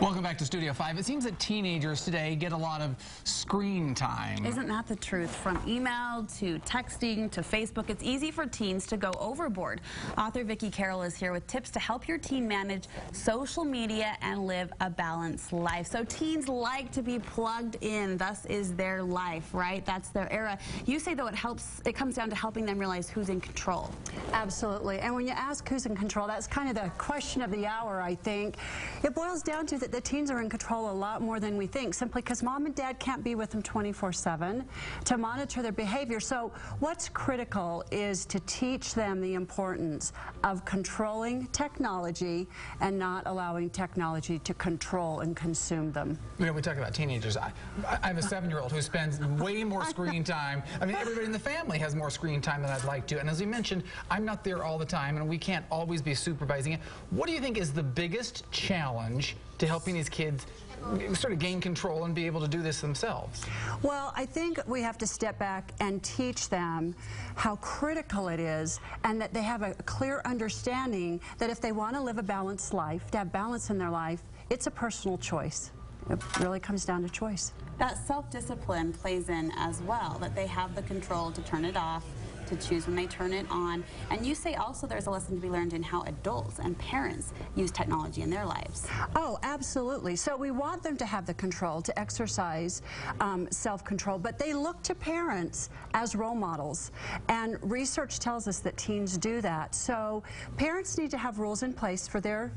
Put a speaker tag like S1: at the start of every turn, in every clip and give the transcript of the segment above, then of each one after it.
S1: Welcome back to Studio 5. It seems that teenagers today get a lot of screen time.
S2: Isn't that the truth? From email to texting to Facebook, it's easy for teens to go overboard. Author Vicki Carroll is here with tips to help your teen manage social media and live a balanced life. So teens like to be plugged in. Thus is their life, right? That's their era. You say, though, it comes down to helping them realize who's in control.
S3: Absolutely. And when you ask who's in control, that's kind of the question of the hour, I think. It boils down to that the teens are in control a lot more than we think, simply because mom and dad can't be with them 24/7 to monitor their behavior. So what's critical is to teach them the importance of controlling technology and not allowing technology to control and consume them.
S1: You know, we talk about teenagers. I have a 7-year-old who spends way more screen time. I mean, everybody in the family has more screen time than I'd like to. And as you mentioned, I'm not there all the time, and we can't always be supervising it. What do you think is the biggest challenge to helping these kids sort of gain control and be able to do this themselves?
S3: Well, I think we have to step back and teach them how critical it is, and that they have a clear understanding that if they want to live a balanced life, to have balance in their life, it's a personal choice. It really comes down to choice.
S2: That self-discipline plays in as well, that they have the control to turn it off, to choose when they turn it on. And you say also there's a lesson to be learned in how adults and parents use technology in their lives.
S3: Oh, absolutely. So we want them to have the control, to exercise self-control, but they look to parents as role models. And research tells us that teens do that. So parents need to have rules in place for their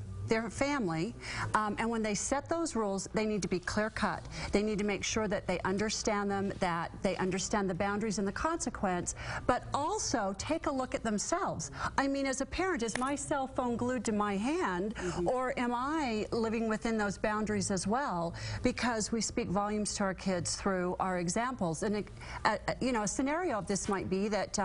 S3: family, and when they set those rules, they need to be clear-cut. They need to make sure that they understand them, that they understand the boundaries and the consequence, but also take a look at themselves. I mean, as a parent, is my cell phone glued to my hand, or am I living within those boundaries as well? Because we speak volumes to our kids through our examples. And you know, a scenario of this might be that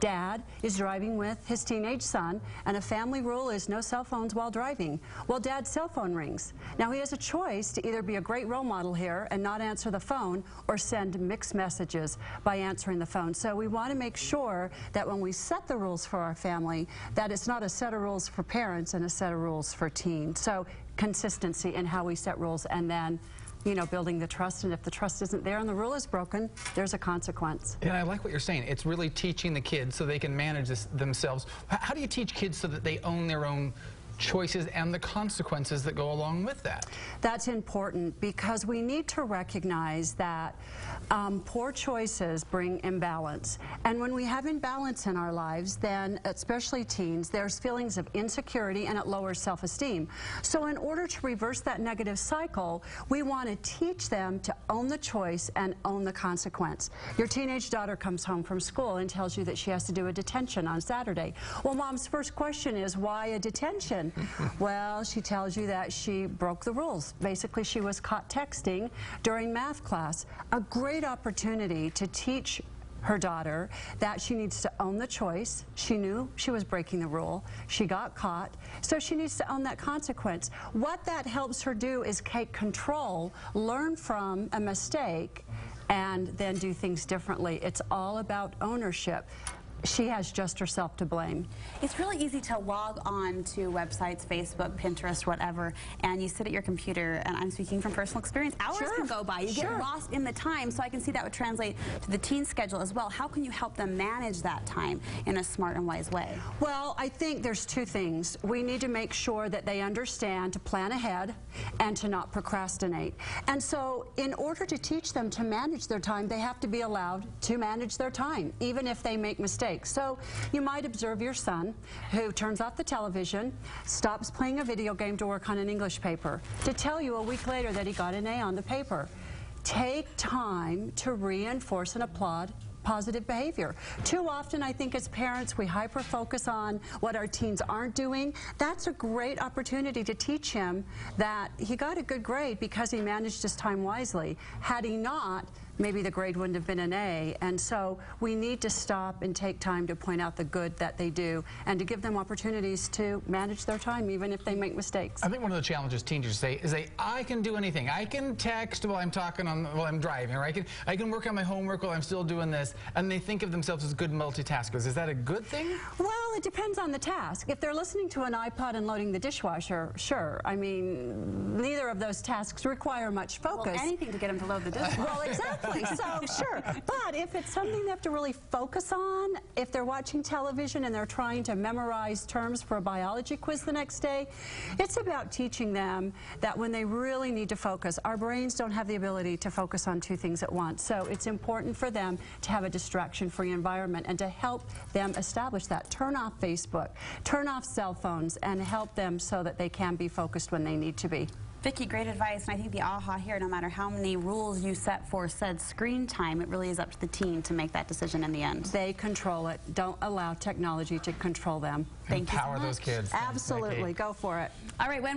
S3: dad is driving with his teenage son, and a family rule is no cell phones while driving. Well, dad's cell phone rings. Now he has a choice to either be a great role model here and not answer the phone, or send mixed messages by answering the phone. So we want to make sure that when we set the rules for our family, that it's not a set of rules for parents and a set of rules for teens. So consistency in how we set rules, and then, you know, building the trust. And if the trust isn't there and the rule is broken, there's a consequence.
S1: And I like what you're saying. It's really teaching the kids so they can manage this themselves. How do you teach kids so that they own their own choices and the consequences that go along with that?
S3: That's important, because we need to recognize that poor choices bring imbalance. And when we have imbalance in our lives, then, especially teens, there's feelings of insecurity, and it lowers self-esteem. So in order to reverse that negative cycle, we want to teach them to own the choice and own the consequence. Your teenage daughter comes home from school and tells you that she has to do a detention on Saturday. Well, mom's first question is, why a detention? Well, she tells you that she broke the rules. Basically, she was caught texting during math class. A great opportunity to teach her daughter that she needs to own the choice. She knew she was breaking the rule. She got caught, so she needs to own that consequence. What that helps her do is take control, learn from a mistake, and then do things differently. It's all about ownership. She has just herself to blame.
S2: It's really easy to log on to websites, Facebook, Pinterest, whatever, and you sit at your computer, and I'm speaking from personal experience, hours can go by. You get lost in the time, so I can see that would translate to the teen schedule as well. How can you help them manage that time in a smart and wise way?
S3: Well, I think there's two things. We need to make sure that they understand to plan ahead and to not procrastinate. And so in order to teach them to manage their time, they have to be allowed to manage their time, even if they make mistakes. So you might observe your son who turns off the television, stops playing a video game to work on an English paper, to tell you a week later that he got an A on the paper. Take time to reinforce and applaud positive behavior. Too often, I think, as parents, we hyper-focus on what our teens aren't doing. That's a great opportunity to teach him that he got a good grade because he managed his time wisely. Had he not, maybe the grade wouldn't have been an A. And so we need to stop and take time to point out the good that they do, and to give them opportunities to manage their time, even if they make mistakes.
S1: I think one of the challenges teenagers say is I can do anything. I can text while I'm while I'm driving, or I can work on my homework while I'm still doing this, and they think of themselves as good multitaskers. Is that a good thing?
S3: Well, it depends on the task. If they're listening to an iPod and loading the dishwasher, sure. I mean, neither of those tasks require much focus.
S2: Well, anything to get them to load the dishwasher.
S3: Well, exactly. So, sure. But if it's something they have to really focus on, if they're watching television and they're trying to memorize terms for a biology quiz the next day, it's about teaching them that when they really need to focus, our brains don't have the ability to focus on two things at once. So it's important for them to have a distraction-free environment and to help them establish that. Turn off Facebook, turn off cell phones, and help them so that they can be focused when they need to be.
S2: Vicki, great advice, and I think the aha here, no matter how many rules you set for said screen time, it really is up to the teen to make that decision in the end.
S3: They control it. Don't allow technology to control them.
S2: Thank you so
S1: Empower those kids.
S3: Absolutely. Go for it.
S2: All right, when